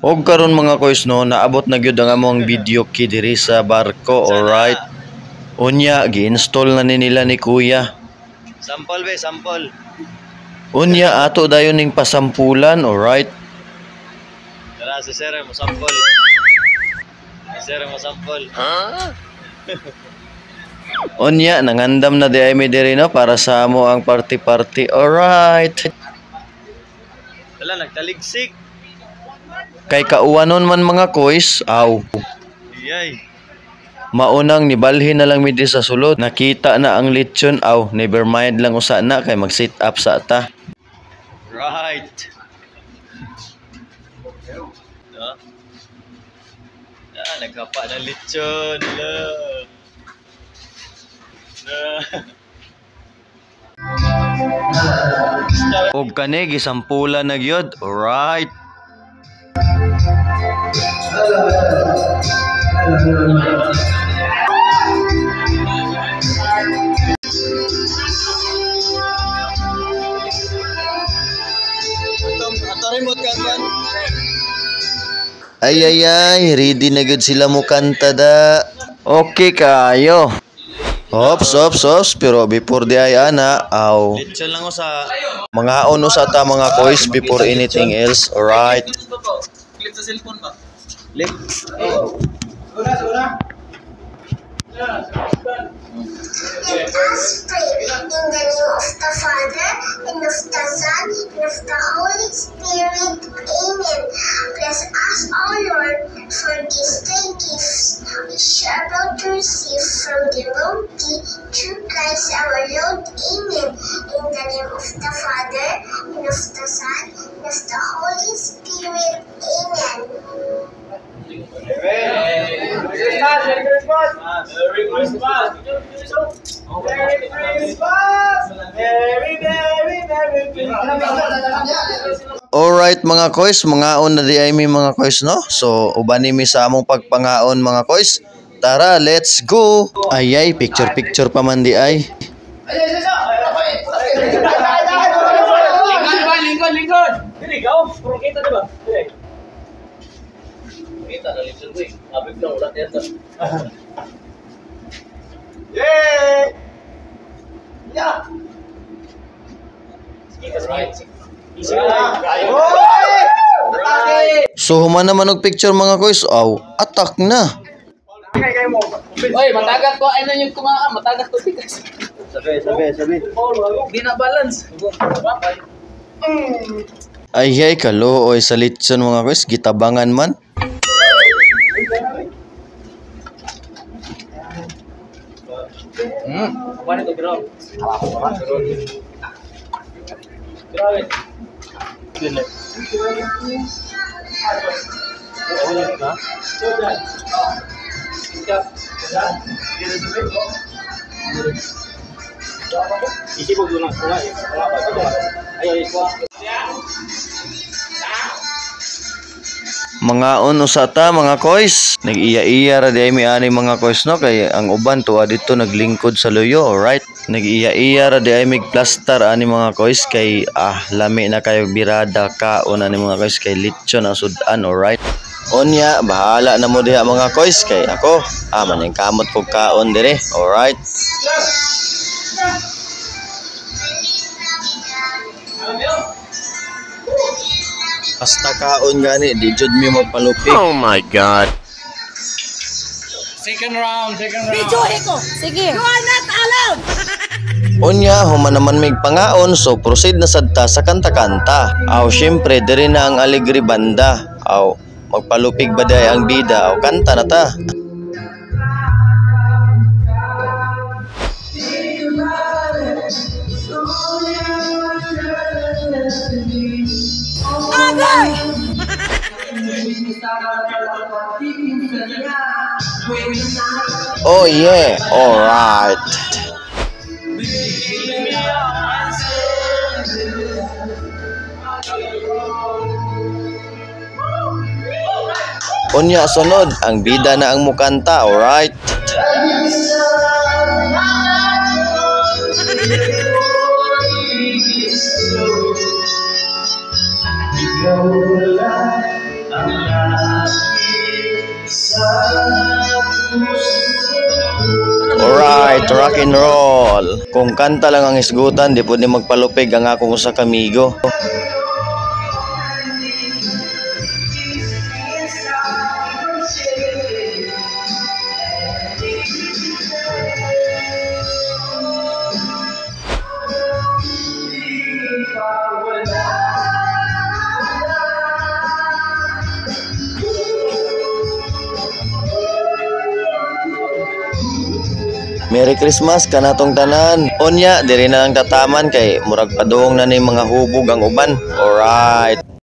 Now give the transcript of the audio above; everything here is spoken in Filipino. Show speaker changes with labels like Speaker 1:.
Speaker 1: Og karon mga koys no, naabot na gyud ang among video key diri sa barko, alright. Unya gi-install na ni nila ni Kuya.
Speaker 2: Sample be, sample.
Speaker 1: Unya ato dayon ning pasampulan, alright.
Speaker 2: Tara si sir mo sample. Si sir mo sample.
Speaker 1: Unya nangandam na di ay mi diri no para sa amo ang party-party, alright.
Speaker 2: Wala nagtaligsik.
Speaker 1: Kay kauwanon man mga koys, aw.
Speaker 2: Iyay.
Speaker 1: Maunang nibalhin na lang mi di sa sulod. Nakita na ang lechon, aw. Never mind lang usa na kay mag-sit up sa ta.
Speaker 2: Right. No? Nagkapa ng lechon.
Speaker 1: Og kani gisampulan na gyud, alright. Ay, ready na gud sila mo kanta da. Okay kayo. Ops, pero before di ay ana, aw.
Speaker 2: Lechon lang sa
Speaker 1: Mga uno sa ta mga koys before anything else, alright.
Speaker 2: clip sa cellphone pa.
Speaker 1: Clip.
Speaker 3: Let us pray in the name of the Father, and of the Son, and of the Holy Spirit. Amen. Bless us, O Lord, for these thy gifts, which are about to receive from the bounty through Christ our Lord. Amen. In the name of the Father, and of the Son, and of the Holy Spirit. Amen.
Speaker 1: Alright mga koys, mangaon na di ay mi mga koys no. So ubani mi sa among pagpangaon mga koys. Tara, let's go. Ay picture pa man di ay.
Speaker 2: Lingkod. Dili gaw, puro kita di ba? Kita na lechon ko eh. Abig lang ulat yata. Yay! Yeah!
Speaker 1: So human naman og picture mga koys. Aw, attack na.
Speaker 4: Oy, matagas ko. Ano yung kumakas? Matagas ko tigas.
Speaker 2: Sabi.
Speaker 4: Di na balance.
Speaker 1: Ay kalooy sa lechon mga koys, gitabangan man.
Speaker 4: Kumain ito, bro.
Speaker 2: Grabe. Dili. Isipog doon lang.
Speaker 1: Mga uno sa ta mga koys. Nag-iya-iya ra di ay mi ani mga koys no kay ang uban tuwa dito naglingkod sa luyo, alright. Nag-iya-iya ra di ay mig plaster ani mga koys kay lami na kayo birada kaon ani mga koys kay lechon ang sudan, alright. Onya bahala na mo diha mga koys kay ako maning kamot kog kaon dire, alright. Basta kaon gani, di jud mi magpalupi. Oh my god.
Speaker 4: Second round.
Speaker 5: Videohin ko. Sige. You are not allowed.
Speaker 1: Unya, human naman may pangaon, so proceed na sadta sa kanta-kanta. Aw, syempre, diri na ang Alegre Banda. Aw, magpalupig ba day ang bida? Aw, kanta na ta.
Speaker 5: Agay!
Speaker 1: Oh yeah, alright. Unya sunod, ang bida na ang mukanta, alright?
Speaker 3: Ikaw wala ang
Speaker 1: to rock and roll. Kung kanta lang ang isgutan, di pwede magpalupig ang akong usa ka amigo. Merry Christmas kanatong tanan. Unya, diri na lang tataman kay murag padung na ni mga hubog ang uban. Alright.